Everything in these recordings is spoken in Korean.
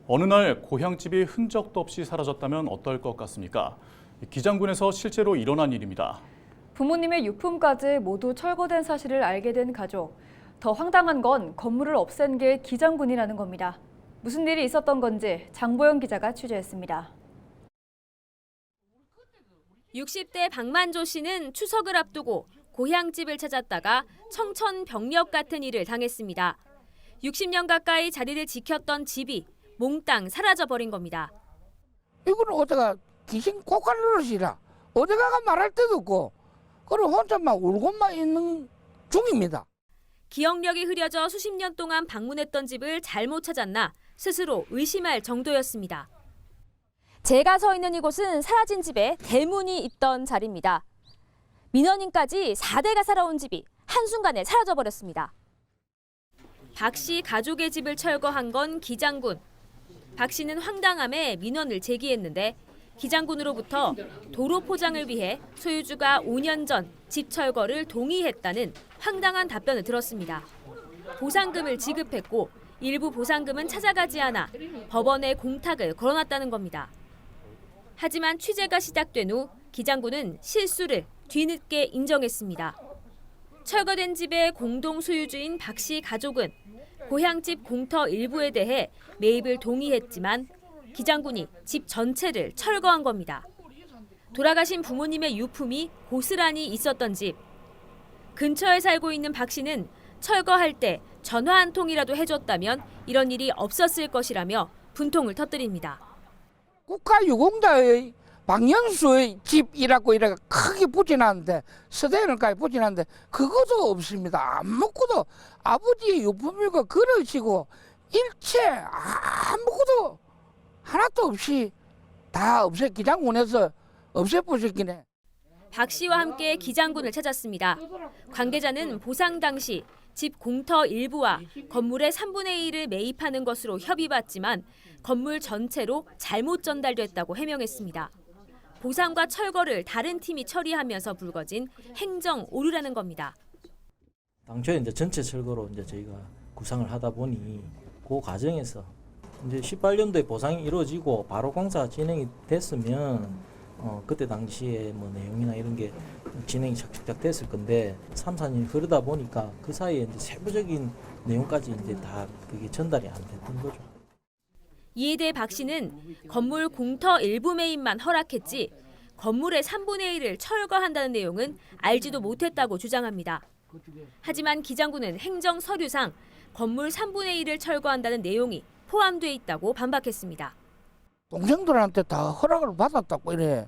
어느 날 고향집이 흔적도 없이 사라졌다면 어떨 것 같습니까? 기장군에서 실제로 일어난 일입니다. 부모님의 유품까지 모두 철거된 사실을 알게 된 가족. 더 황당한 건 건물을 없앤 게 기장군이라는 겁니다. 무슨 일이 있었던 건지 장보영 기자가 취재했습니다. 60대 박만조 씨는 추석을 앞두고 고향집을 찾았다가 청천벽력 같은 일을 당했습니다. 60년 가까이 자리를 지켰던 집이 몽땅 사라져버린 겁니다. 이거는 어디가 귀신 고칼로릇이라 어디가가 말할 데도 없고 그리고 혼자만 울고만 있는 중입니다. 기억력이 흐려져 수십 년 동안 방문했던 집을 잘못 찾았나 스스로 의심할 정도였습니다. 제가 서 있는 이곳은 사라진 집에 대문이 있던 자리입니다. 민원인까지 4대가 살아온 집이 한순간에 사라져버렸습니다. 박 씨 가족의 집을 철거한 건 기장군. 박 씨는 황당함에 민원을 제기했는데 기장군으로부터 도로 포장을 위해 소유주가 5년 전 집 철거를 동의했다는 황당한 답변을 들었습니다. 보상금을 지급했고 일부 보상금은 찾아가지 않아 법원에 공탁을 걸어놨다는 겁니다. 하지만 취재가 시작된 후 기장군은 실수를 뒤늦게 인정했습니다. 철거된 집의 공동 소유주인 박 씨 가족은 고향집 공터 일부에 대해 매입을 동의했지만 기장군이 집 전체를 철거한 겁니다. 돌아가신 부모님의 유품이 고스란히 있었던 집. 근처에 살고 있는 박 씨는 철거할 때 전화 한 통이라도 해줬다면 이런 일이 없었을 것이라며 분통을 터뜨립니다. 국가유공자의 박영수의 집이라고 이렇게 크게 붙여놨는데 서대현을까지 붙여놨는데 그것도 없습니다. 아무것도 아버지의 유품이고 그러시고 일체 아무것도 하나도 없이 다 기장군에서 없애버렸긴 해. 박 씨와 함께 기장군을 찾았습니다. 관계자는 보상 당시 집 공터 일부와 건물의 3분의 1을 매입하는 것으로 협의받지만 건물 전체로 잘못 전달됐다고 해명했습니다. 보상과 철거를 다른 팀이 처리하면서 불거진 행정 오류라는 겁니다. 당초에 이제 전체 철거로 이제 저희가 구상을 하다 보니 그 과정에서 이제 18년도에 보상이 이루어지고 바로 공사 진행이 됐으면 그때 당시에 뭐 내용이나 이런 게 진행이 착착 됐을 건데 3, 4년이 흐르다 보니까 그 사이에 이제 세부적인 내용까지 이제 다 그게 전달이 안 됐던 거죠. 이에 대해 박 씨는 건물 공터 일부 매입만 허락했지 건물의 3분의 1을 철거한다는 내용은 알지도 못했다고 주장합니다. 하지만 기장군은 행정 서류상 건물 3분의 1을 철거한다는 내용이 포함돼 있다고 반박했습니다. 동생들한테 다 허락을 받았다고 이래.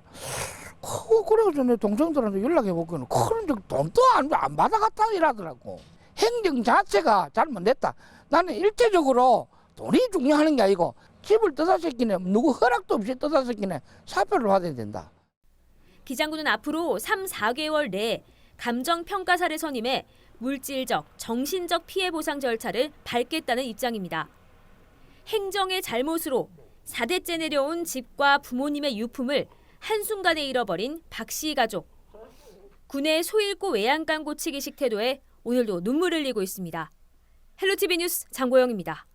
그래서 내 동생들한테 연락해보고는 그런 적 돈도 안 받아갔다 이러더라고. 행정 자체가 잘못됐다. 나는 일체적으로 돈이 중요한 게 아니고 집을 떠다새끼네 누구 허락도 없이 떠다새끼네 사표를 받아야 된다. 기장군은 앞으로 3, 4개월 내에 감정평가사를 선임해 물질적, 정신적 피해 보상 절차를 밟겠다는 입장입니다. 행정의 잘못으로 4대째 내려온 집과 부모님의 유품을 한순간에 잃어버린 박 씨 가족. 군의 소잃고 외양간 고치기식 태도에 오늘도 눈물을 흘리고 있습니다. 헬로티비 뉴스 장보영입니다.